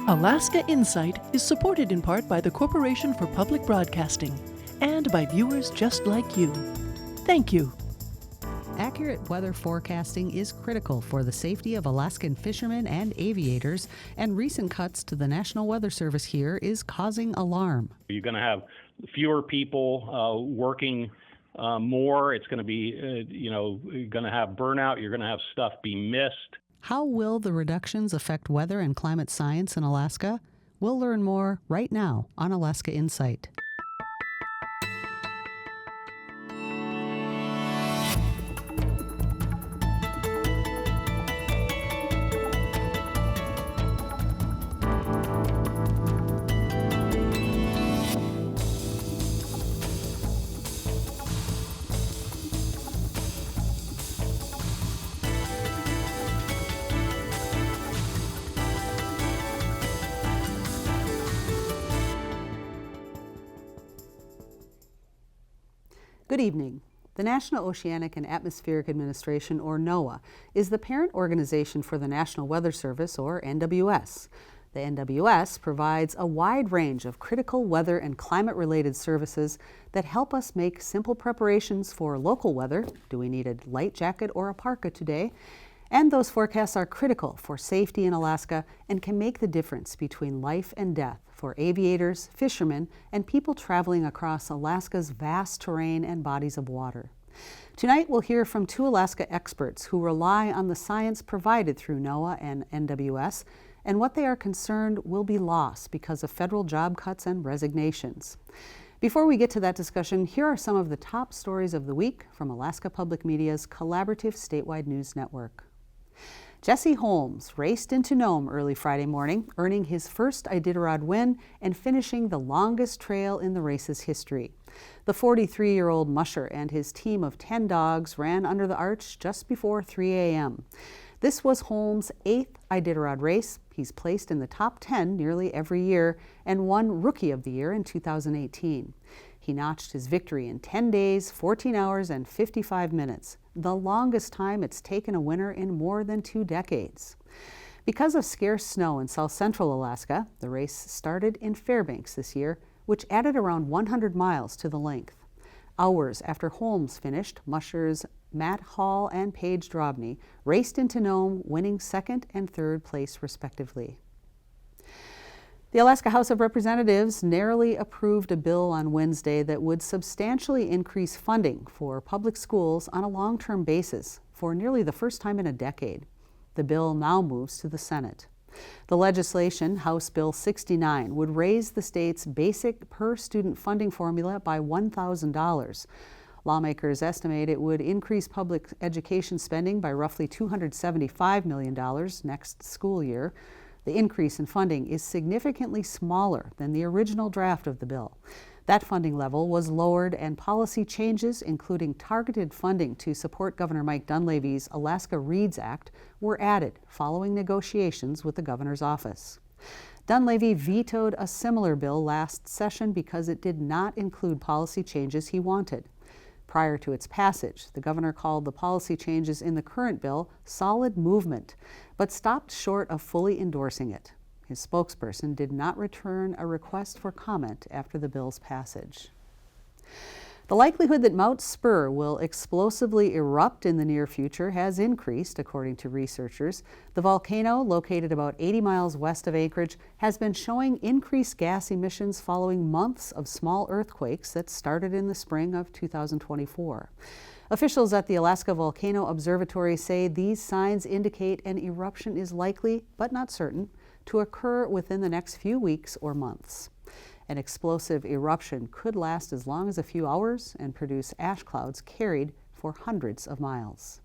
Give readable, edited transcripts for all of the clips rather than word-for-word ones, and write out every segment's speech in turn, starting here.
Alaska Insight is supported in part by the Corporation for Public Broadcasting and by viewers just like you. Thank you. Accurate weather forecasting is critical for the safety of Alaskan fishermen and aviators, and recent cuts to the National Weather Service here is causing alarm. You're going to have fewer people working more. It's going to be, you're going to have burnout. You're going to have stuff be missed. How will the reductions affect weather and climate science in Alaska? We'll learn more right now on Alaska Insight. Good evening. The National Oceanic and Atmospheric Administration, or NOAA, is the parent organization for the National Weather Service, or NWS. The NWS provides a wide range of critical weather and climate-related services that help us make simple preparations for local weather. Do we need a light jacket or a parka today? And those forecasts are critical for safety in Alaska and can make the difference between life and death for aviators, fishermen, and people traveling across Alaska's vast terrain and bodies of water. Tonight, we'll hear from two Alaska experts who rely on the science provided through NOAA and NWS, and what they are concerned will be lost because of federal job cuts and resignations. Before we get to that discussion, here are some of the top stories of the week from Alaska Public Media's collaborative statewide news network. Jesse Holmes raced into Nome early Friday morning, earning his first Iditarod win and finishing the longest trail in the race's history. The 43-year-old musher and his team of 10 dogs ran under the arch just before 3 a.m. This was Holmes' 8th Iditarod race. He's placed in the top 10 nearly every year and won Rookie of the Year in 2018. He notched his victory in 10 days, 14 hours, and 55 minutes, the longest time it's taken a winner in more than 2 decades. Because of scarce snow in south central Alaska, the race started in Fairbanks this year, which added around 100 miles to the length. Hours after Holmes finished, mushers Matt Hall and Paige Drobny raced into Nome, winning 2nd and 3rd place respectively. The Alaska House of Representatives narrowly approved a bill on Wednesday that would substantially increase funding for public schools on a long-term basis for nearly the first time in a decade. The bill now moves to the Senate. The legislation, House Bill 69, would raise the state's basic per-student funding formula by $1,000. Lawmakers estimate it would increase public education spending by roughly $275 million next school year. The increase in funding is significantly smaller than the original draft of the bill. That funding level was lowered, and policy changes, including targeted funding to support Governor Mike Dunleavy's Alaska Reads Act, were added following negotiations with the governor's office. Dunleavy vetoed a similar bill last session because it did not include policy changes he wanted. Prior to its passage, the governor called the policy changes in the current bill solid movement, but stopped short of fully endorsing it. His spokesperson did not return a request for comment after the bill's passage. The likelihood that Mount Spur will explosively erupt in the near future has increased, according to researchers. The volcano, located about 80 miles west of Anchorage, has been showing increased gas emissions following months of small earthquakes that started in the spring of 2024. Officials at the Alaska Volcano Observatory say these signs indicate an eruption is likely, but not certain, to occur within the next few weeks or months. An explosive eruption could last as long as a few hours and produce ash clouds carried for hundreds of miles.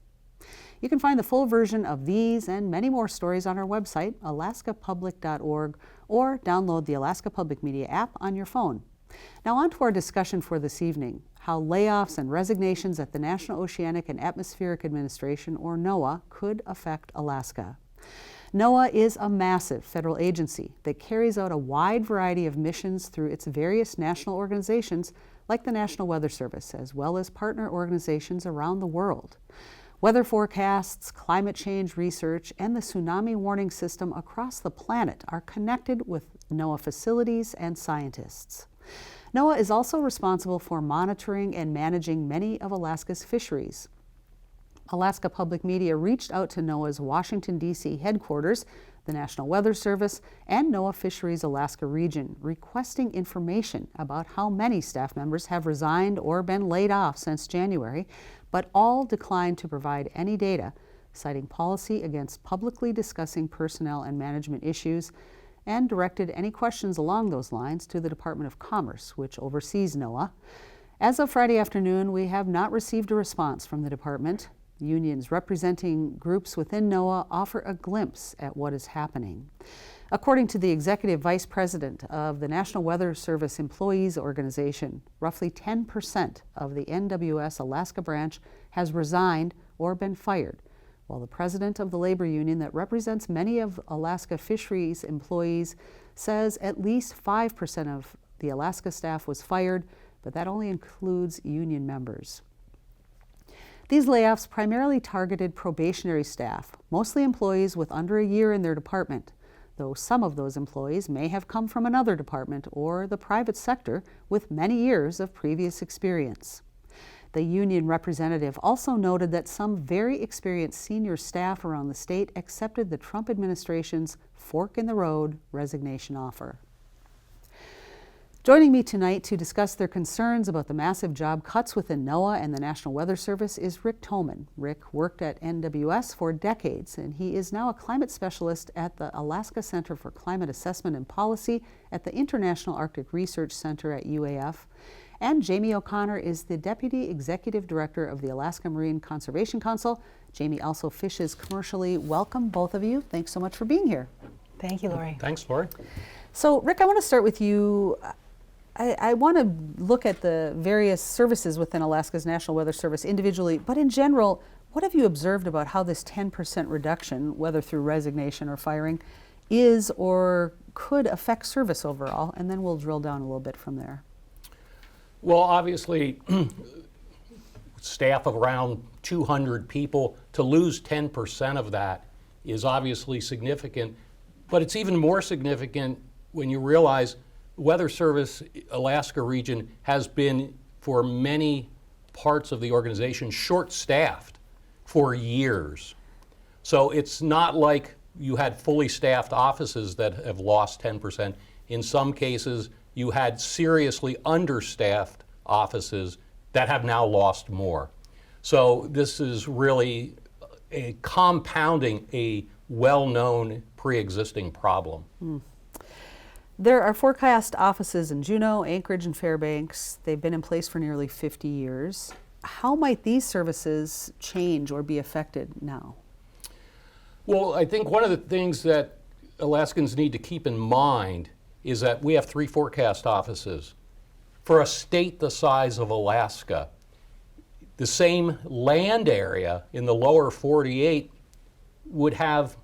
You can find the full version of these and many more stories on our website, alaskapublic.org, or download the Alaska Public Media app on your phone. Now on to our discussion for this evening, how layoffs and resignations at the National Oceanic and Atmospheric Administration, or NOAA, could affect Alaska. NOAA is a massive federal agency that carries out a wide variety of missions through its various national organizations like the National Weather Service, as well as partner organizations around the world. Weather forecasts, climate change research, and the tsunami warning system across the planet are connected with NOAA facilities and scientists. NOAA is also responsible for monitoring and managing many of Alaska's fisheries. Alaska Public Media reached out to NOAA's Washington, D.C. headquarters, the National Weather Service, and NOAA Fisheries Alaska Region, requesting information about how many staff members have resigned or been laid off since January, but all declined to provide any data, citing policy against publicly discussing personnel and management issues, and directed any questions along those lines to the Department of Commerce, which oversees NOAA. As of Friday afternoon, we have not received a response from the department. Unions representing groups within NOAA offer a glimpse at what is happening. According to the Executive Vice President of the National Weather Service Employees Organization, roughly 10% of the NWS Alaska branch has resigned or been fired, while the president of the labor union that represents many of Alaska fisheries employees says at least 5% of the Alaska staff was fired, but that only includes union members. These layoffs primarily targeted probationary staff, mostly employees with under a year in their department, though some of those employees may have come from another department or the private sector with many years of previous experience. The union representative also noted that some very experienced senior staff around the state accepted the Trump administration's fork-in-the-road resignation offer. Joining me tonight to discuss their concerns about the massive job cuts within NOAA and the National Weather Service is Rick Toman. Rick worked at NWS for decades, and he is now a climate specialist at the Alaska Center for Climate Assessment and Policy at the International Arctic Research Center at UAF. And Jamie O'Connor is the Deputy Executive Director of the Alaska Marine Conservation Council. Jamie also fishes commercially. Welcome, both of you. Thanks so much for being here. Thank you, Lori. Thanks, Lori. So, Rick, I want to start with you. I want to look at the various services within Alaska's National Weather Service individually, but in general, what have you observed about how this 10% reduction, whether through resignation or firing, is or could affect service overall? And then we'll drill down a little bit from there. Well, obviously, staff of around 200 people, to lose 10% of that is obviously significant, but it's even more significant when you realize Weather Service Alaska region has been, for many parts of the organization, short-staffed for years. So it's not like you had fully staffed offices that have lost 10%. In some cases, you had seriously understaffed offices that have now lost more. So this is really compounding a well-known pre-existing problem. There are forecast offices in Juneau, Anchorage, and Fairbanks. They've been in place for nearly 50 years. How might these services change or be affected now? Well, I think one of the things that Alaskans need to keep in mind is that we have 3 forecast offices. For a state the size of Alaska, the same land area in the lower 48 would have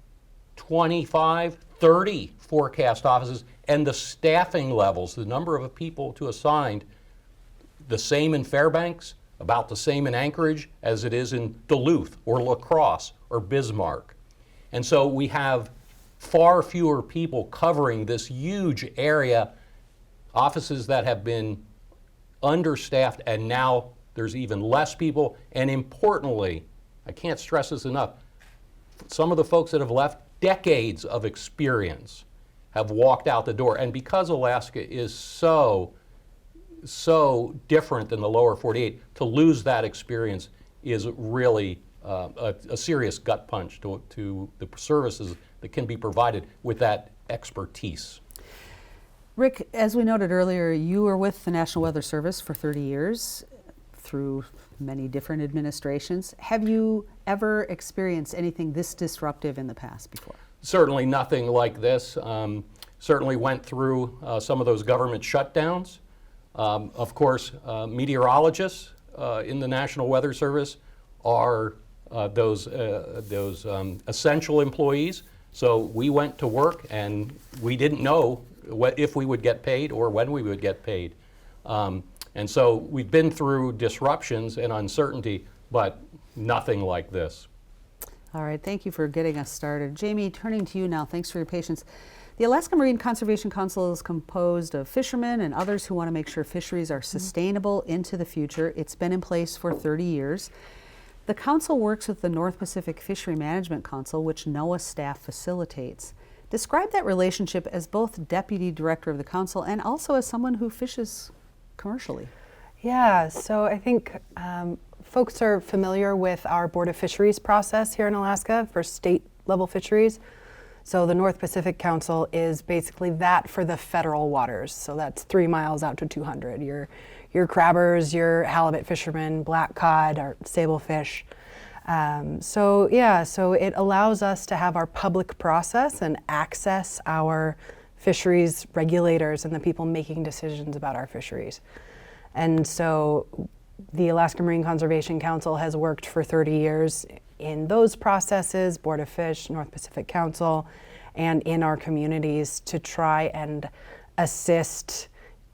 25, 30 forecast offices, and the staffing levels, the number of people to assigned, the same in Fairbanks, about the same in Anchorage as it is in Duluth or La Crosse or Bismarck. And so we have far fewer people covering this huge area, offices that have been understaffed, and now there's even less people. And importantly, I can't stress this enough, some of the folks that have left decades of experience have walked out the door. And because Alaska is so different than the lower 48, to lose that experience is really a serious gut punch to the services that can be provided with that expertise. Rick, as we noted earlier, you were with the National Weather Service for 30 years through many different administrations. Have you ever experienced anything this disruptive in the past before? Certainly nothing like this. Certainly went through some of those government shutdowns. Of course, meteorologists in the National Weather Service are those essential employees. So we went to work and we didn't know if we would get paid or when we would get paid. And so we've been through disruptions and uncertainty, but nothing like this. All right, thank you for getting us started. Jamie, turning to you now, thanks for your patience. The Alaska Marine Conservation Council is composed of fishermen and others who want to make sure fisheries are sustainable into the future. It's been in place for 30 years. The council works with the North Pacific Fishery Management Council, which NOAA staff facilitates. Describe that relationship as both deputy director of the council and also as someone who fishes commercially. Yeah, so I think folks are familiar with our Board of Fisheries process here in Alaska for state level fisheries. So the North Pacific Council is basically that for the federal waters. So that's 3 miles out to 200. Your crabbers, your halibut fishermen, black cod, or sablefish. So it allows us to have our public process and access our fisheries regulators and the people making decisions about our fisheries. And so the Alaska Marine Conservation Council has worked for 30 years in those processes, Board of Fish, North Pacific Council, and in our communities to try and assist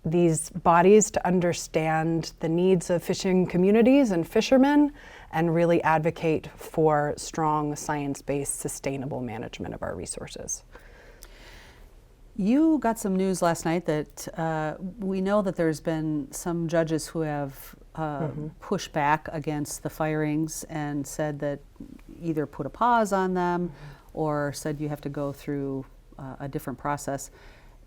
these bodies to understand the needs of fishing communities and fishermen and really advocate for strong science-based sustainable management of our resources. You got some news last night that we know that there's been some judges who have pushed back against the firings and said that either put a pause on them or said you have to go through a different process.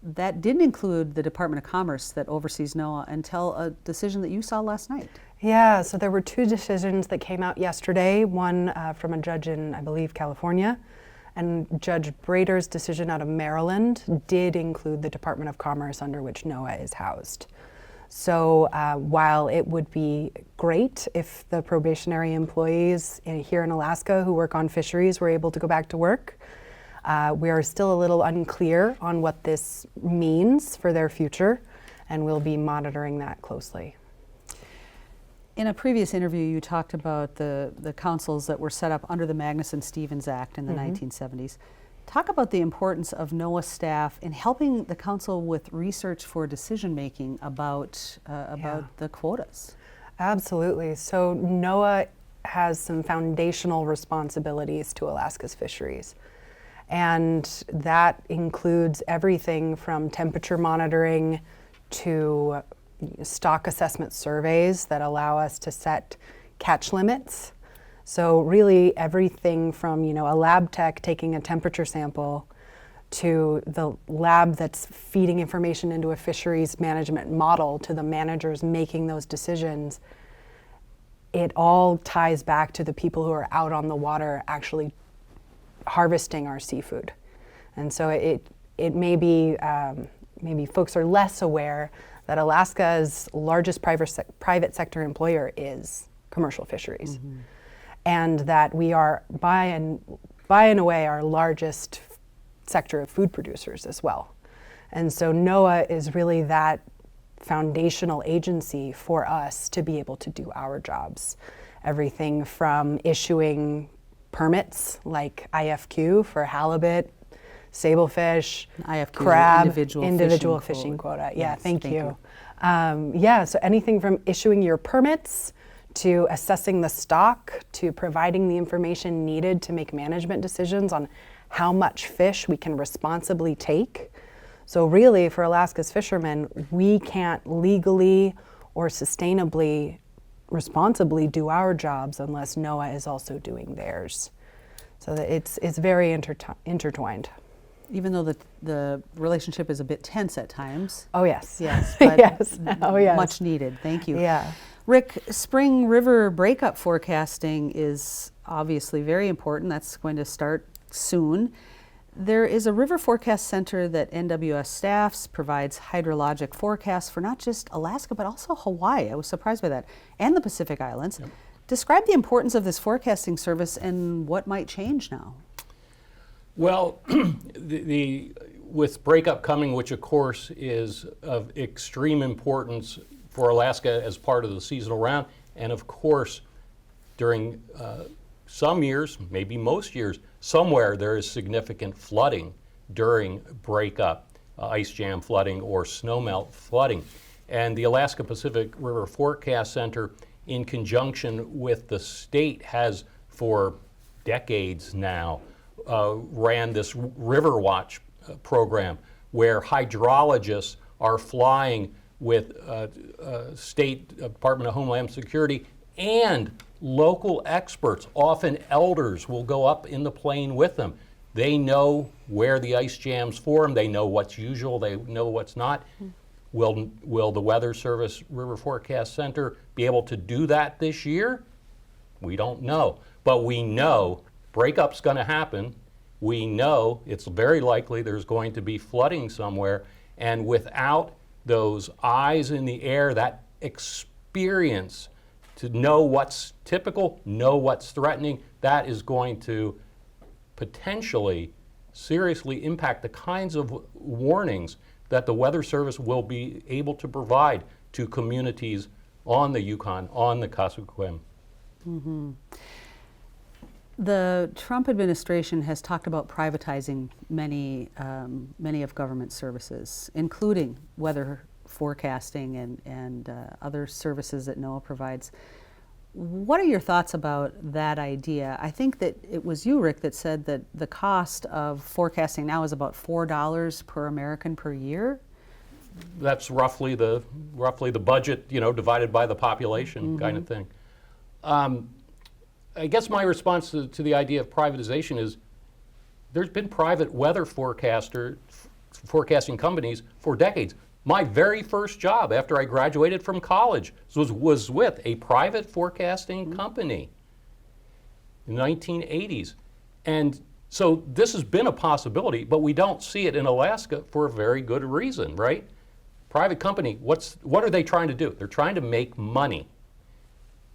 That didn't include the Department of Commerce that oversees NOAA until a decision that you saw last night. Yeah, so there were 2 decisions that came out yesterday, one from a judge in, I believe, California, and Judge Brader's decision out of Maryland did include the Department of Commerce under which NOAA is housed. So while it would be great if the probationary employees here in Alaska who work on fisheries were able to go back to work, we are still a little unclear on what this means for their future, and we'll be monitoring that closely. In a previous interview, you talked about the councils that were set up under the Magnuson-Stevens Act in the 1970s. Talk about the importance of NOAA staff in helping the council with research for decision-making about the quotas. Absolutely. So NOAA has some foundational responsibilities to Alaska's fisheries. And that includes everything from temperature monitoring to stock assessment surveys that allow us to set catch limits. So really everything from, a lab tech taking a temperature sample to the lab that's feeding information into a fisheries management model to the managers making those decisions, it all ties back to the people who are out on the water actually harvesting our seafood. And so it may be, maybe folks are less aware that Alaska's largest private sector employer is commercial fisheries. And that we are by and away our largest sector of food producers as well. And so NOAA is really that foundational agency for us to be able to do our jobs. Everything from issuing permits like IFQ for halibut, sablefish, IFQ, crab, individual fishing quota. Yes, Yeah, thank you. So anything from issuing your permits to assessing the stock, to providing the information needed to make management decisions on how much fish we can responsibly take. So really, for Alaska's fishermen, we can't legally or sustainably, responsibly do our jobs unless NOAA is also doing theirs. So that it's very intertwined. Even though the relationship is a bit tense at times. Oh yes. Yes, but yes. Oh yes. Much needed. Thank you. Yeah. Rick, spring river breakup forecasting is obviously very important. That's going to start soon. There is a river forecast center that NWS staffs, provides hydrologic forecasts for not just Alaska, but also Hawaii. I was surprised by that, and the Pacific Islands. Yep. Describe the importance of this forecasting service and what might change now. Well, with breakup coming, which of course is of extreme importance for Alaska as part of the seasonal round, and of course during some years, maybe most years, somewhere there is significant flooding during breakup, ice jam flooding or snowmelt flooding. And the Alaska Pacific River Forecast Center in conjunction with the state, has for decades now ran this River Watch program where hydrologists are flying with State Department of Homeland Security and local experts. Often elders will go up in the plane with them. They know where the ice jams form, they know what's usual, they know what's not. Will the Weather Service River Forecast Center be able to do that this year? We don't know. But we know breakup's going to happen. We know it's very likely there's going to be flooding somewhere. And without those eyes in the air, that experience to know what's typical, know what's threatening, that is going to potentially seriously impact the kinds of warnings that the Weather Service will be able to provide to communities on the Yukon, on the Kuskokwim. The Trump administration has talked about privatizing many of government services, including weather forecasting and other services that NOAA provides. What are your thoughts about that idea? I think that it was you, Rick, that said that the cost of forecasting now is about $4 per American per year. That's roughly the budget, divided by the population kind of thing. I guess my response to the idea of privatization is there's been private weather forecasting companies for decades. My very first job after I graduated from college was with a private forecasting company in the 1980s. And so this has been a possibility, but we don't see it in Alaska for a very good reason, right? Private company, what are they trying to do? They're trying to make money.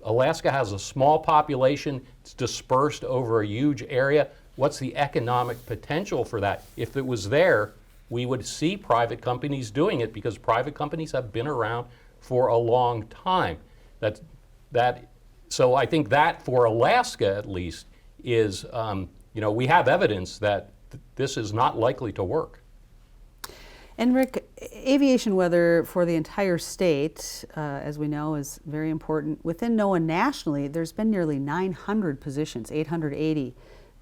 Alaska has a small population, it's dispersed over a huge area. What's the economic potential for that? If it was there, we would see private companies doing it because private companies have been around for a long time. So I think that for Alaska at least is, we have evidence that this is not likely to work. And Rick, aviation weather for the entire state, as we know, is very important. Within NOAA nationally, there's been nearly 900 positions, 880,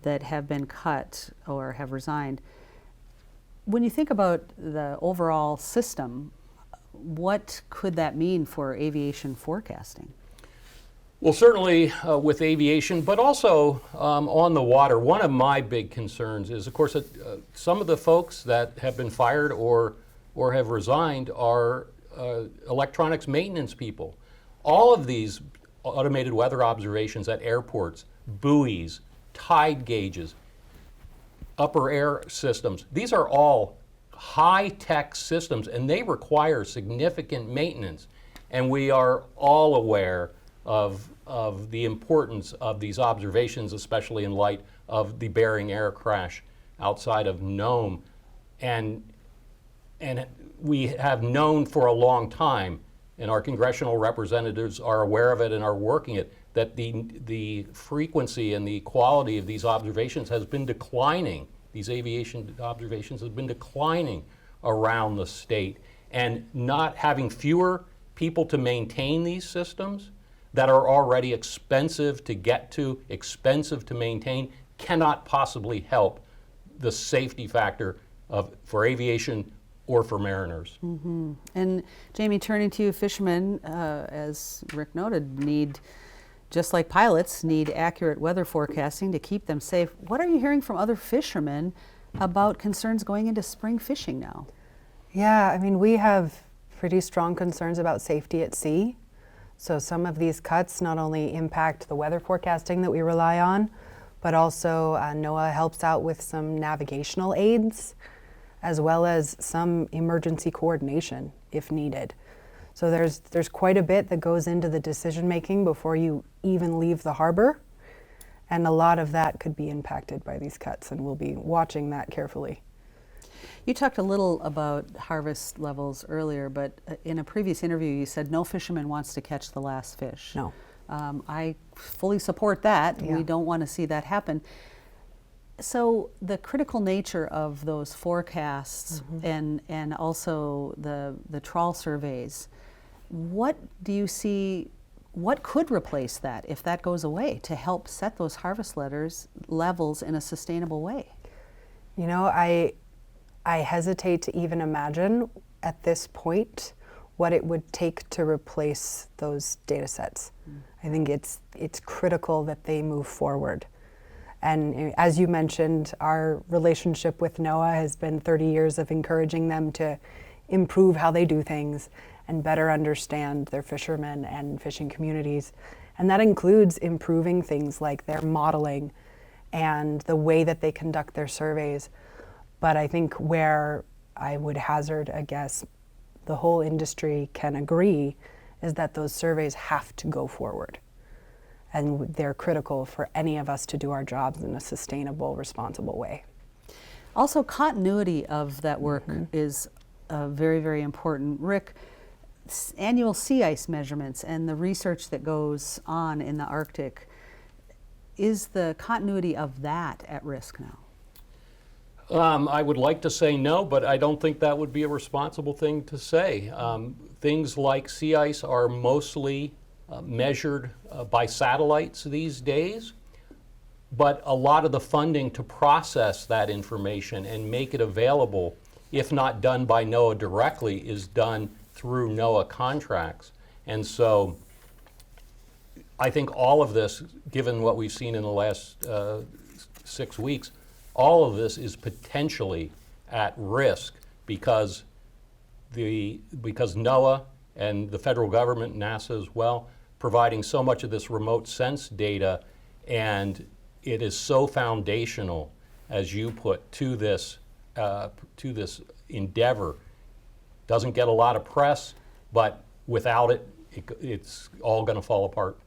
that have been cut or have resigned. When you think about the overall system, what could that mean for aviation forecasting? Well, certainly with aviation, but also on the water. One of my big concerns is, of course, that some of the folks that have been fired or have resigned are electronics maintenance people. All of these automated weather observations at airports, buoys, tide gauges, upper air systems, these are all high-tech systems, and they require significant maintenance. And we are all aware of the importance of these observations, especially in light of the Bering Air crash outside of Nome. And we have known for a long time, and our congressional representatives are aware of it and are working it, that the frequency and the quality of these observations has been declining. These aviation observations have been declining around the state. And not having fewer people to maintain these systems that are already expensive to get to, expensive to maintain, cannot possibly help the safety factor for aviation or for mariners. Mm-hmm. And Jamie, turning to you, fishermen, as Rick noted, just like pilots, need accurate weather forecasting to keep them safe. What are you hearing from other fishermen about concerns going into spring fishing now? Yeah, I mean, we have pretty strong concerns about safety at sea. So some of these cuts not only impact the weather forecasting that we rely on, but also NOAA helps out with some navigational aids, as well as some emergency coordination if needed. So there's quite a bit that goes into the decision making before you even leave the harbor, and a lot of that could be impacted by these cuts, and we'll be watching that carefully. You talked a little about harvest levels earlier, but in a previous interview you said no fisherman wants to catch the last fish. No. I fully support that. Yeah. We don't want to see that happen. So the critical nature of those forecasts and also the trawl surveys, what do you see what could replace that if that goes away to help set those harvest levels in a sustainable way? You know, I hesitate to even imagine at this point what it would take to replace those data sets. I think it's critical that they move forward. And as you mentioned, our relationship with NOAA has been 30 years of encouraging them to improve how they do things and better understand their fishermen and fishing communities. And that includes improving things like their modeling and the way that they conduct their surveys. But I think where I would hazard a guess, the whole industry can agree, is that those surveys have to go forward. And they're critical for any of us to do our jobs in a sustainable, responsible way. Also, continuity of that work is very, very important. Rick, annual sea ice measurements and the research that goes on in the Arctic, is the continuity of that at risk now? I would like to say no, but I don't think that would be a responsible thing to say. Things like sea ice are mostly measured by satellites these days, but a lot of the funding to process that information and make it available, if not done by NOAA directly, is done through NOAA contracts. And so I think all of this, given what we've seen in the last 6 weeks, all of this is potentially at risk because NOAA and the federal government, NASA as well, providing so much of this remote sense data, and it is so foundational, as you put, to this endeavor. Doesn't get a lot of press, but without it, it's all going to fall apart.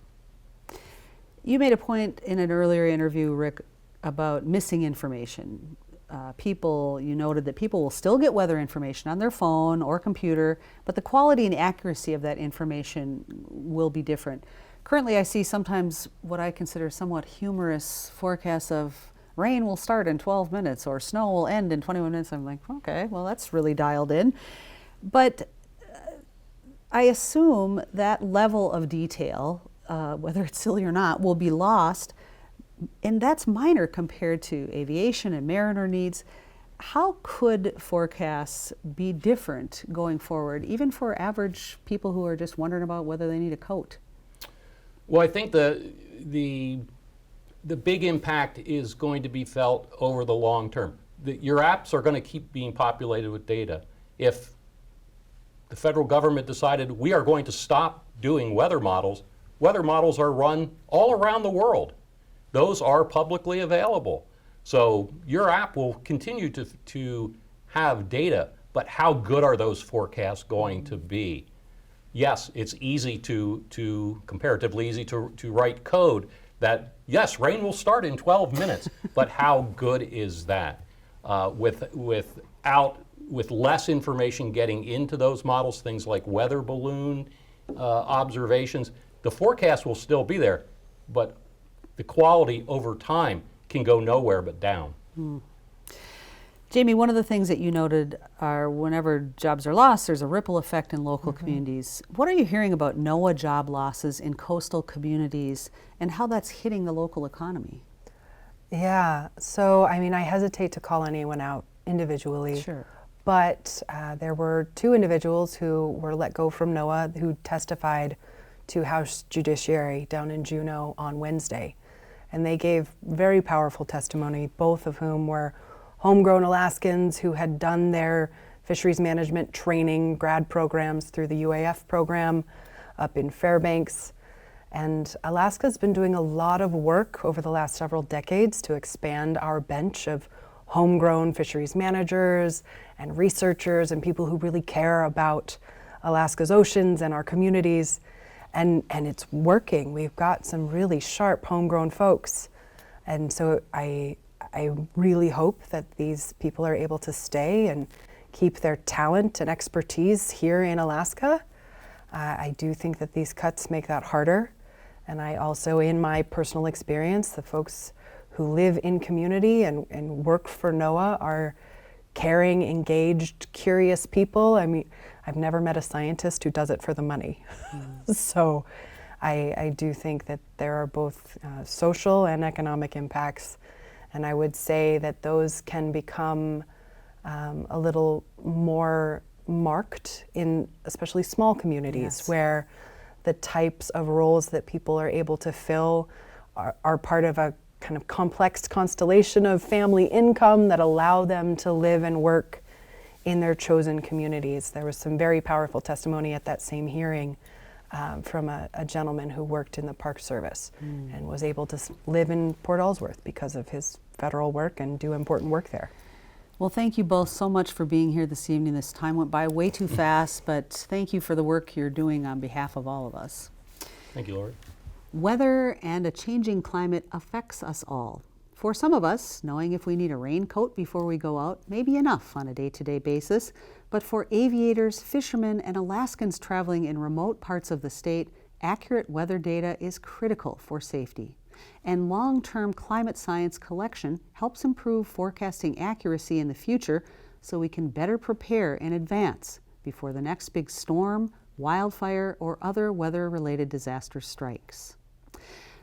You made a point in an earlier interview, Rick, about missing information. You noted that people will still get weather information on their phone or computer, but the quality and accuracy of that information will be different. Currently, I see sometimes what I consider somewhat humorous forecasts of rain will start in 12 minutes or snow will end in 21 minutes. I'm like, okay, well, that's really dialed in. But I assume that level of detail, whether it's silly or not, will be lost. And that's minor compared to aviation and mariner needs. How could forecasts be different going forward, even for average people who are just wondering about whether they need a coat? Well, I think the big impact is going to be felt over the long term. Your apps are going to keep being populated with data. If the federal government decided we are going to stop doing weather models are run all around the world. Those are publicly available. So your app will continue to have data, but how good are those forecasts going to be? Yes, it's easy comparatively easy to write code that, yes, rain will start in 12 minutes, but how good is that? With less information getting into those models, things like weather balloon observations, the forecast will still be there, but the quality over time can go nowhere but down. Jamie, one of the things that you noted are whenever jobs are lost, there's a ripple effect in local communities. What are you hearing about NOAA job losses in coastal communities and how that's hitting the local economy? Yeah, so I mean, I hesitate to call anyone out individually. Sure. But there were 2 individuals who were let go from NOAA who testified to House Judiciary down in Juneau on Wednesday. And they gave very powerful testimony, both of whom were homegrown Alaskans who had done their fisheries management training grad programs through the UAF program up in Fairbanks. And Alaska's been doing a lot of work over the last several decades to expand our bench of homegrown fisheries managers and researchers and people who really care about Alaska's oceans and our communities. And it's working. We've got some really sharp homegrown folks. And so I really hope that these people are able to stay and keep their talent and expertise here in Alaska. I do think that these cuts make that harder. And I also, in my personal experience, the folks who live in community and work for NOAA are caring, engaged, curious people. I mean, I've never met a scientist who does it for the money. So I do think that there are both social and economic impacts, and I would say that those can become a little more marked in especially small communities. Yes. Where the types of roles that people are able to fill are part of a kind of complex constellation of family income that allow them to live and work in their chosen communities. There was some very powerful testimony at that same hearing from a gentleman who worked in the Park Service and was able to live in Port Ellsworth because of his federal work and do important work there. Well, thank you both so much for being here this evening. This time went by way too fast, but thank you for the work you're doing on behalf of all of us. Thank you, Lori. Weather and a changing climate affects us all. For some of us, knowing if we need a raincoat before we go out may be enough on a day-to-day basis, but for aviators, fishermen, and Alaskans traveling in remote parts of the state, accurate weather data is critical for safety. And long-term climate science collection helps improve forecasting accuracy in the future so we can better prepare in advance before the next big storm, wildfire, or other weather-related disaster strikes.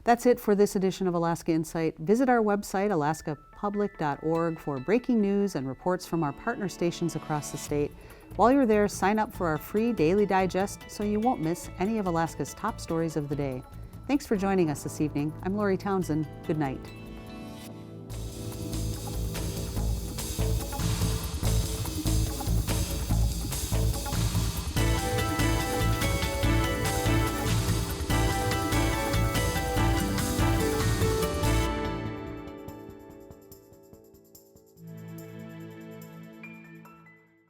That's it for this edition of Alaska Insight. Visit our website, alaskapublic.org, for breaking news and reports from our partner stations across the state. While you're there, sign up for our free daily digest so you won't miss any of Alaska's top stories of the day. Thanks for joining us this evening. I'm Lori Townsend. Good night.